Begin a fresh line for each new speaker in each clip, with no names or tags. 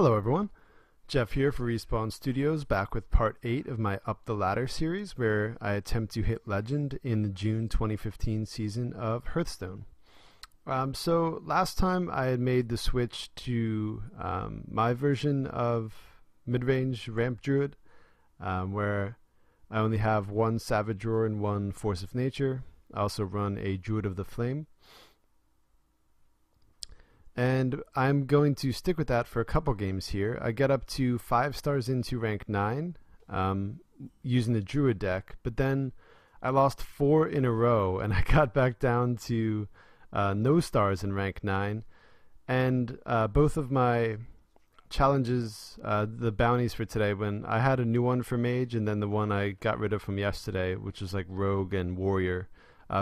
Hello everyone, Jeff here for Respawn Studios, back with part 8 of my Up the Ladder series where I attempt to hit Legend in the June 2015 season of Hearthstone. So last time I had made the switch to my version of mid-range Ramp Druid, where I only have one Savage Roar and one Force of Nature. I also run a Druid of the Flame. And I'm going to stick with that for a couple games here. I get up to 5 stars into rank 9 using the Druid deck, but then I lost 4 in a row and I got back down to no stars in rank 9. And both of my challenges, the bounties for today, when I had a new one for Mage and then the one I got rid of from yesterday, which was like Rogue and Warrior,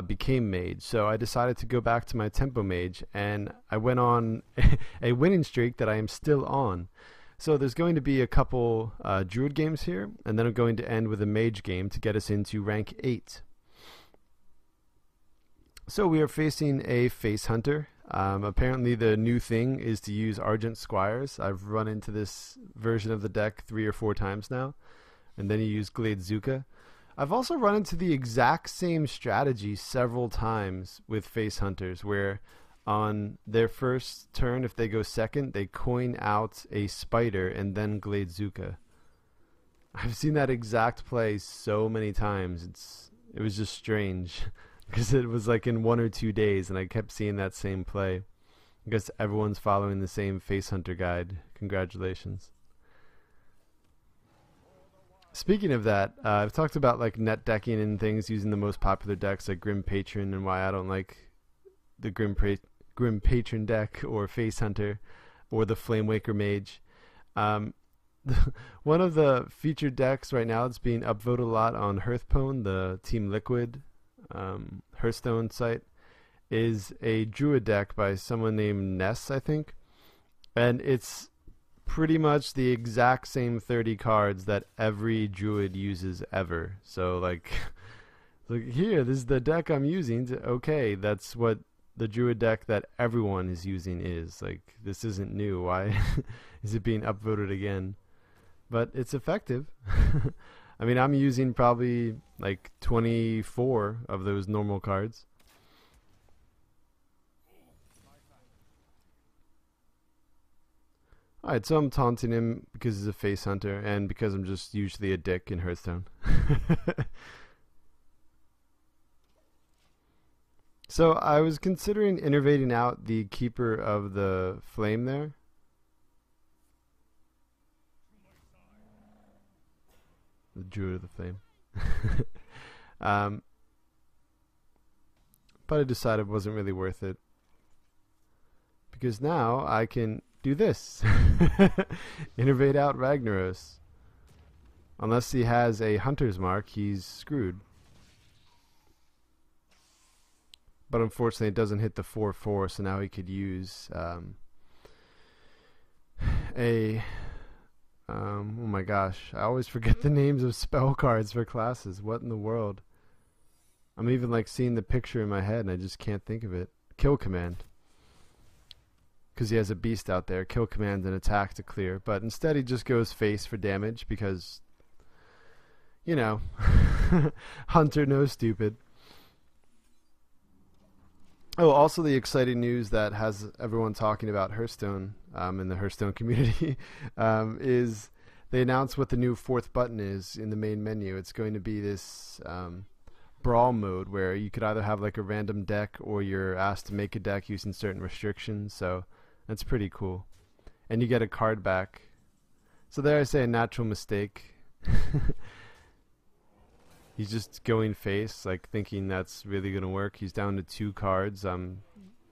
became Mage. So I decided to go back to my Tempo Mage, and I went on a winning streak that I am still on. So there's going to be a couple Druid games here, and then I'm going to end with a Mage game to get us into rank 8. So we are facing a Face Hunter. Apparently the new thing is to use Argent Squires. I've run into this version of the deck 3 or 4 times now. And then you use Gladezuka. I've also run into the exact same strategy several times with Face Hunters, where on their first turn, if they go second, they coin out a Spider and then Gladezuka. I've seen that exact play so many times. It was just strange because it was like in 1 or 2 days, and I kept seeing that same play. I guess everyone's following the same Face Hunter guide. Congratulations. Speaking of that, I've talked about like net decking and things using the most popular decks like Grim Patron, and why I don't like the Grim Patron deck or Face Hunter or the Flamewaker Mage. One of the featured decks right now that's being upvoted a lot on Hearthstone, the Team Liquid Hearthstone site, is a Druid deck by someone named Ness, I think. And it's pretty much the exact same 30 cards that every Druid uses ever. So like here, this is the deck I'm using. Okay, that's what the Druid deck that everyone is using is. Like, this isn't new. Why is it being upvoted again? But it's effective. I mean, I'm using probably like 24 of those normal cards. Alright, so I'm taunting him because he's a Face Hunter and because I'm just usually a dick in Hearthstone. So I was considering innovating out the Keeper of the Flame there. The Druid of the Flame. But I decided it wasn't really worth it, because now I can do this. Innovate out Ragnaros. Unless he has a Hunter's Mark, he's screwed. But unfortunately it doesn't hit the 4/4, so now he could use oh my gosh, I always forget the names of spell cards for classes. What in the world? I'm even like seeing the picture in my head and I just can't think of it. Kill Command. Because he has a beast out there. Kill Command and attack to clear. But instead he just goes face for damage because, you know, Hunter knows stupid. Oh, also the exciting news that has everyone talking about Hearthstone in the Hearthstone community is they announced what the new 4th button is in the main menu. It's going to be this brawl mode where you could either have like a random deck or you're asked to make a deck using certain restrictions. So that's pretty cool. And you get a card back. So there I say a natural mistake. He's just going face, like thinking that's really going to work. He's down to 2 cards. I'm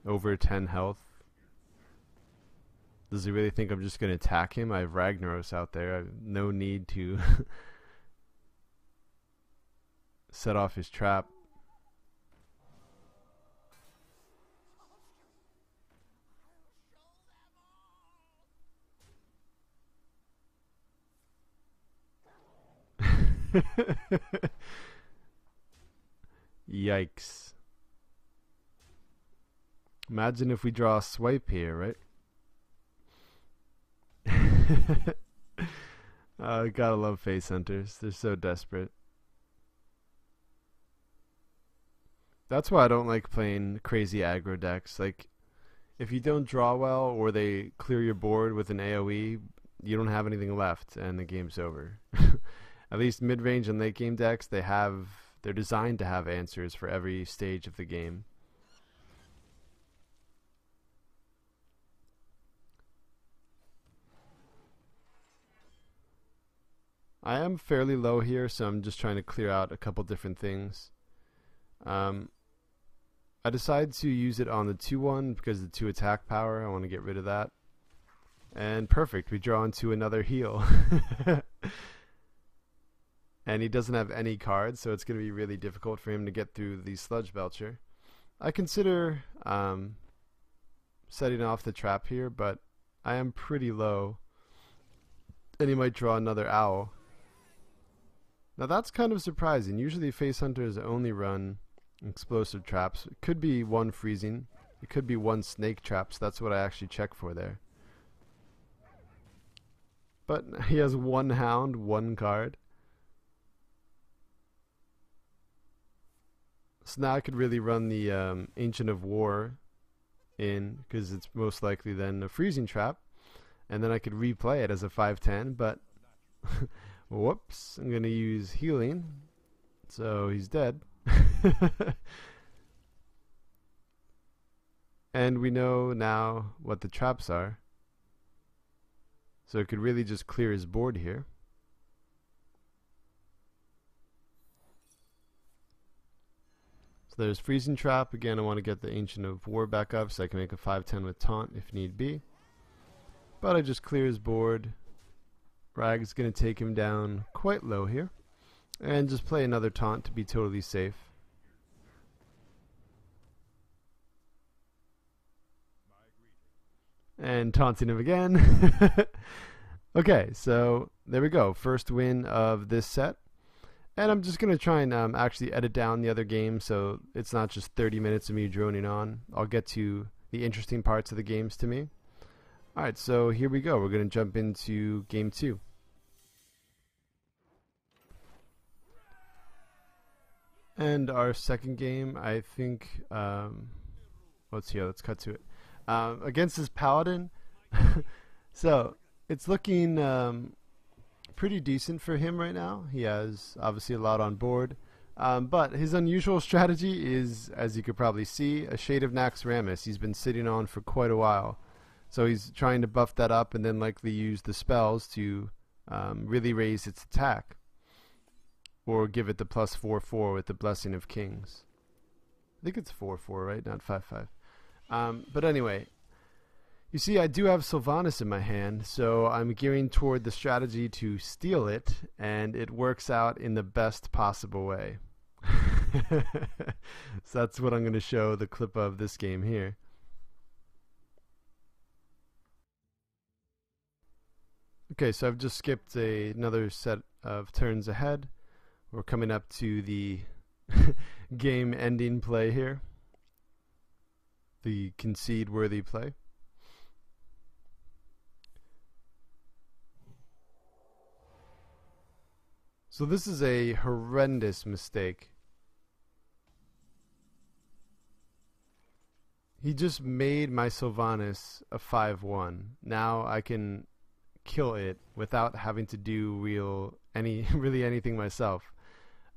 over 10 health. Does he really think I'm just going to attack him? I have Ragnaros out there. I have no need to set off his trap. Yikes. Imagine if we draw a swipe here, right? Gotta love face hunters. They're so desperate. That's why I don't like playing crazy aggro decks. Like, if you don't draw well or they clear your board with an AoE, you don't have anything left and the game's over. At least mid-range and late-game decks, they're designed to have answers for every stage of the game. I am fairly low here, so I'm just trying to clear out a couple different things. I decided to use it on the 2-1 because of the 2 attack power. I want to get rid of that. And perfect, we draw into another heal. And he doesn't have any cards, so it's going to be really difficult for him to get through the Sludge Belcher. I consider setting off the trap here, but I am pretty low. And he might draw another owl. Now that's kind of surprising. Usually face hunters only run explosive traps. It could be 1 freezing. It could be 1 snake trap, so that's what I actually check for there. But he has 1 hound, 1 card. So now I could really run the Ancient of War in, because it's most likely then a freezing trap. And then I could replay it as a 5/10, but whoops, I'm going to use healing. So he's dead. And we know now what the traps are. So it could really just clear his board here. So there's freezing trap. Again, I want to get the Ancient of War back up so I can make a 5/10 with taunt if need be. But I just clear his board. Rag's going to take him down quite low here. And just play another taunt to be totally safe. And taunting him again. Okay, so there we go. First win of this set. And I'm just going to try and actually edit down the other game so it's not just 30 minutes of me droning on. I'll get to the interesting parts of the games to me. Alright, so here we go. We're going to jump into game 2. And our second game, I think, let's cut to it. Against this Paladin. So, it's looking pretty decent for him right now. He has obviously a lot on board. But his unusual strategy is, as you could probably see, a Shade of Naxxramas. He's been sitting on for quite a while. So he's trying to buff that up and then likely use the spells to really raise its attack. Or give it the plus 4/4 with the Blessing of Kings. I think it's 4/4, right? Not 5/5. But anyway, you see I do have Sylvanas in my hand, so I'm gearing toward the strategy to steal it, and it works out in the best possible way. So that's what I'm going to show the clip of this game here. Okay, so I've just skipped another set of turns ahead. We're coming up to the game ending play here. The concede worthy play. So this is a horrendous mistake. He just made my Sylvanas a 5/1. Now I can kill it without having to do really anything myself.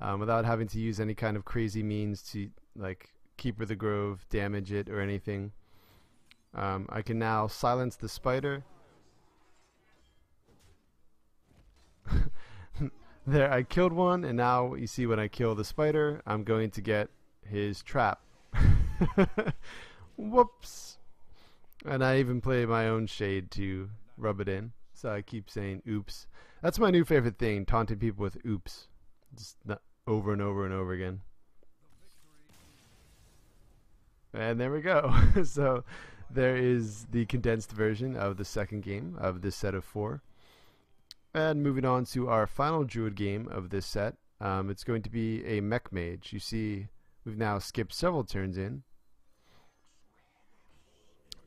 Without having to use any kind of crazy means to like Keeper the Grove, damage it or anything. I can now silence the spider. There, I killed one, and now you see when I kill the spider, I'm going to get his trap. Whoops. And I even play my own shade to rub it in. So I keep saying oops. That's my new favorite thing, taunting people with oops. Just over and over and over again. And there we go. So there is the condensed version of the second game of this set of 4. And moving on to our final druid game of this set, it's going to be a mech mage. You see we've now skipped several turns in.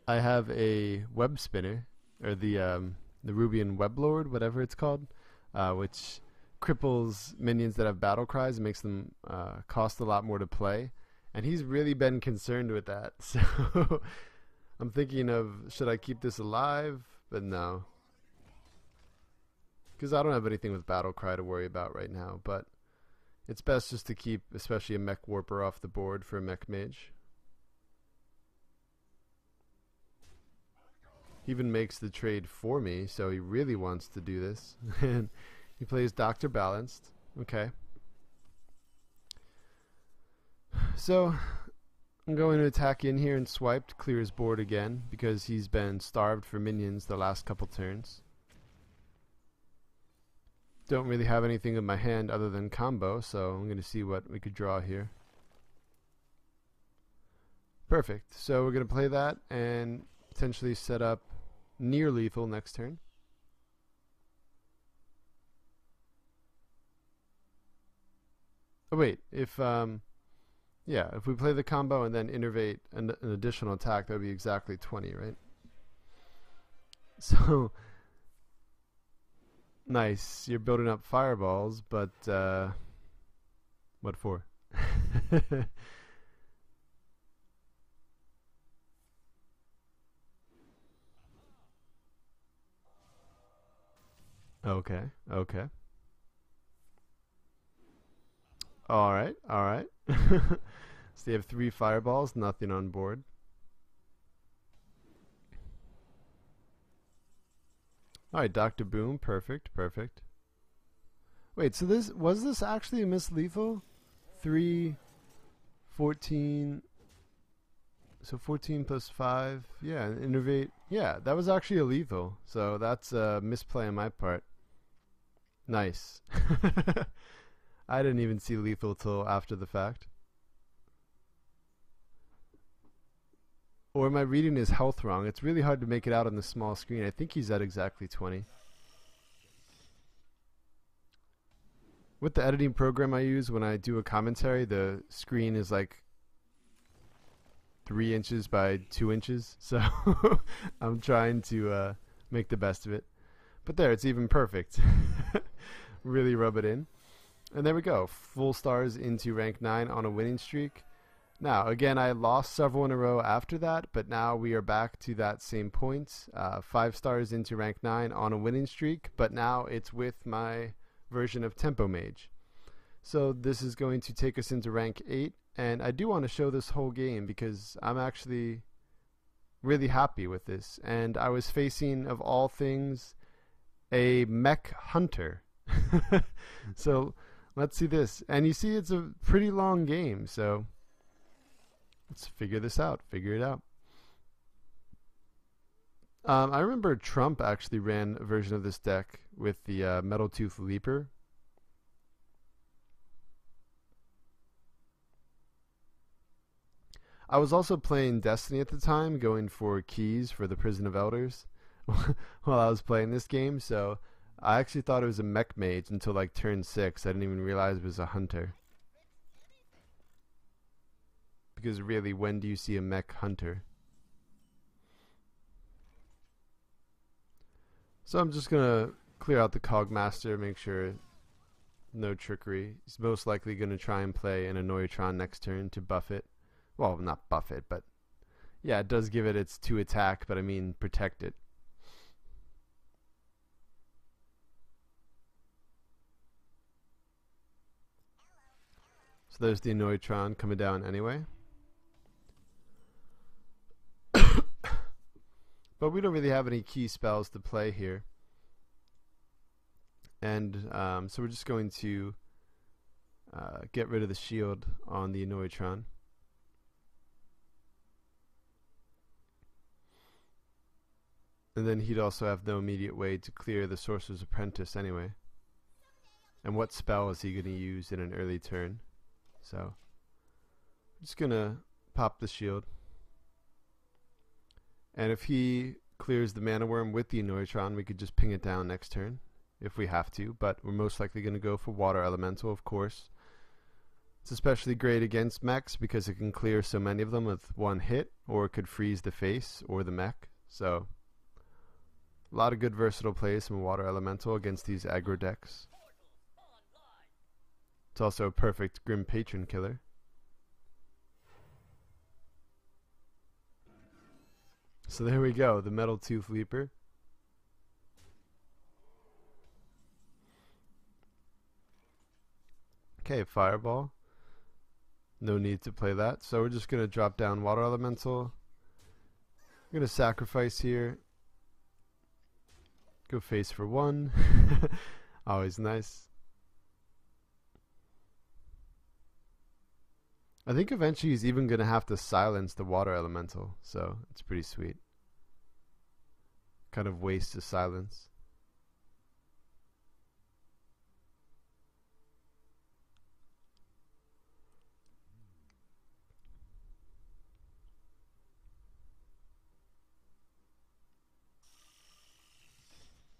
I have a web spinner, or the the Rubian Weblord, whatever it's called, which cripples minions that have battle cries and makes them cost a lot more to play. And he's really been concerned with that. So I'm thinking of, should I keep this alive? But no. Because I don't have anything with battle cry to worry about right now. But it's best just to keep, especially a mech warper, off the board for a mech mage. He even makes the trade for me, so he really wants to do this. And he plays Dr. Balanced. Okay. So I'm going to attack in here and swipe to clear his board again, because he's been starved for minions the last couple turns. Don't really have anything in my hand other than combo, so I'm going to see what we could draw here. Perfect. So we're going to play that and potentially set up near lethal next turn. Oh wait, if we play the combo and then innervate an additional attack, that would be exactly 20, right? So nice. You're building up fireballs, but what for? Okay, okay. Alright, alright. So they have 3 fireballs, nothing on board. Alright, Dr. Boom, perfect, perfect. Wait, so was this actually a miss lethal? 3, 14, so 14 plus 5, yeah, and innervate. Yeah, that was actually a lethal, so that's a misplay on my part. Nice. I didn't even see lethal till after the fact. Or am I reading his health wrong? It's really hard to make it out on the small screen. I think he's at exactly 20. With the editing program I use, when I do a commentary, the screen is like 3 inches by 2 inches. So I'm trying to make the best of it. But there, it's even perfect. Really rub it in. And there we go. Full stars into rank 9 on a winning streak. Now, again, I lost several in a row after that, but now we are back to that same point. 5 stars into rank 9 on a winning streak, but now it's with my version of Tempo Mage. So this is going to take us into rank 8, and I do want to show this whole game because I'm actually really happy with this. And I was facing, of all things, a mech hunter. So let's see this. And you see it's a pretty long game, so let's figure this out. Figure it out. I remember Trump actually ran a version of this deck with the Metal Tooth Leaper. I was also playing Destiny at the time, going for keys for the Prison of Elders while I was playing this game, so I actually thought it was a mech mage until like turn 6. I didn't even realize it was a hunter. Because really, when do you see a mech hunter? So I'm just going to clear out the Cogmaster, make sure no trickery. He's most likely going to try and play an Annoytron next turn to buff it. Well, not buff it, but yeah, it does give it its 2 attack, but I mean protect it. So there's the Annoytron coming down anyway. But we don't really have any key spells to play here. And so we're just going to get rid of the shield on the Annoytron. And then he'd also have no immediate way to clear the Sorcerer's Apprentice anyway. And what spell is he going to use in an early turn? So I'm just going to pop the shield. And if he clears the Mana Worm with the Annoytron, we could just ping it down next turn if we have to. But we're most likely going to go for Water Elemental, of course. It's especially great against mechs because it can clear so many of them with one hit, or it could freeze the face or the mech. So A lot of good versatile plays from Water Elemental against these aggro decks. It's also a perfect Grim Patron killer. So there we go, the Metal Tooth Leaper. Okay, Fireball. No need to play that. So we're just going to drop down Water Elemental. I'm going to sacrifice here. Go face for 1. Always nice. I think eventually he's even going to have to silence the Water Elemental. So it's pretty sweet. Kind of waste his silence.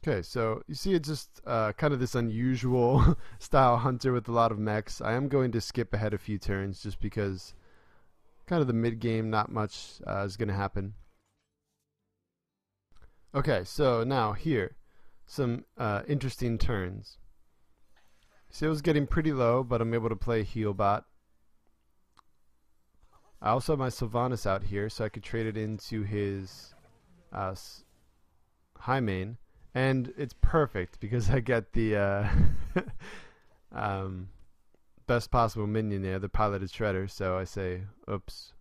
Okay, so you see it's just kind of this unusual style hunter with a lot of mechs. I am going to skip ahead a few turns just because kind of the mid game, not much is going to happen. Okay, so now here, some interesting turns. See, it was getting pretty low, but I'm able to play Healbot. I also have my Sylvanas out here, so I could trade it into his high main. And it's perfect because I get the best possible minion there, the piloted shredder. So I say, oops.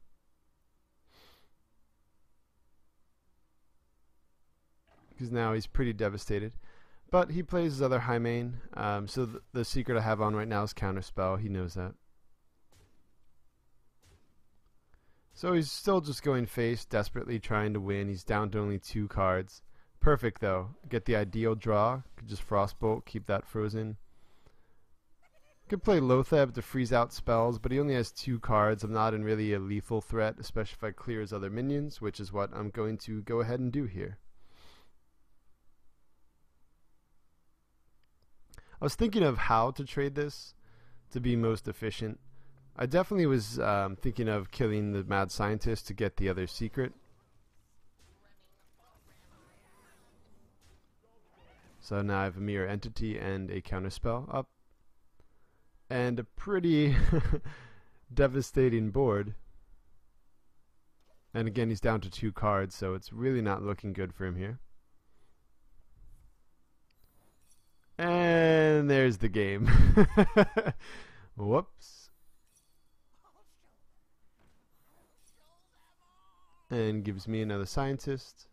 Because now he's pretty devastated. But he plays his other high main. So the secret I have on right now is Counterspell. He knows that. So he's still just going face, desperately trying to win. He's down to only 2 cards. Perfect though. Get the ideal draw. Could just Frostbolt, keep that frozen. Could play Lotheb to freeze out spells, but he only has 2 cards. I'm not in really a lethal threat, especially if I clear his other minions, which is what I'm going to go ahead and do here. I was thinking of how to trade this to be most efficient. I definitely was thinking of killing the Mad Scientist to get the other secret. So now I have a Mirror Entity and a Counterspell up. And a pretty devastating board. And again, he's down to 2 cards, so it's really not looking good for him here. And there's the game. Whoops. And gives me another Scientist.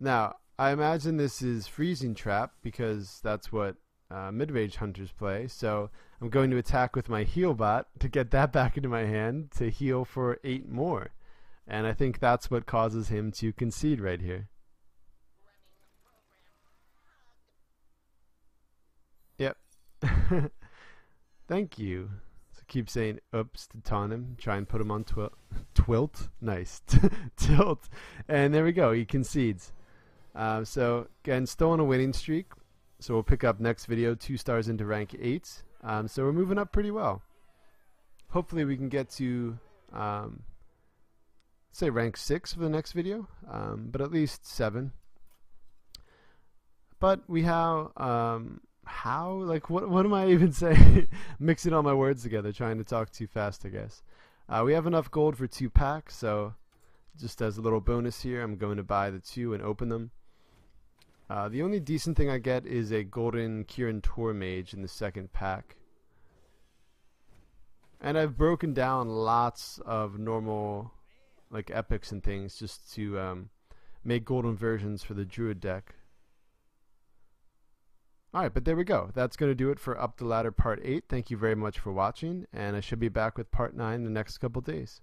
Now, I imagine this is Freezing Trap because that's what mid-range hunters play. So I'm going to attack with my Healbot to get that back into my hand to heal for 8 more. And I think that's what causes him to concede right here. Yep. Thank you. So keep saying oops to taunt him. Try and put him on Twilt. Nice. Tilt. And there we go. He concedes. So again, still on a winning streak. So we'll pick up next video 2 stars into rank 8. So we're moving up pretty well. Hopefully we can get to say rank 6 for the next video, but at least 7. But we have what am I even saying? Mixing all my words together, trying to talk too fast, I guess. We have enough gold for 2 packs, so just as a little bonus here, I'm going to buy the 2 and open them. The only decent thing I get is a golden Kirin Tor Mage in the 2nd pack. And I've broken down lots of normal like epics and things just to make golden versions for the Druid deck. Alright, but there we go. That's going to do it for Up the Ladder Part 8. Thank you very much for watching, and I should be back with Part 9 in the next couple days.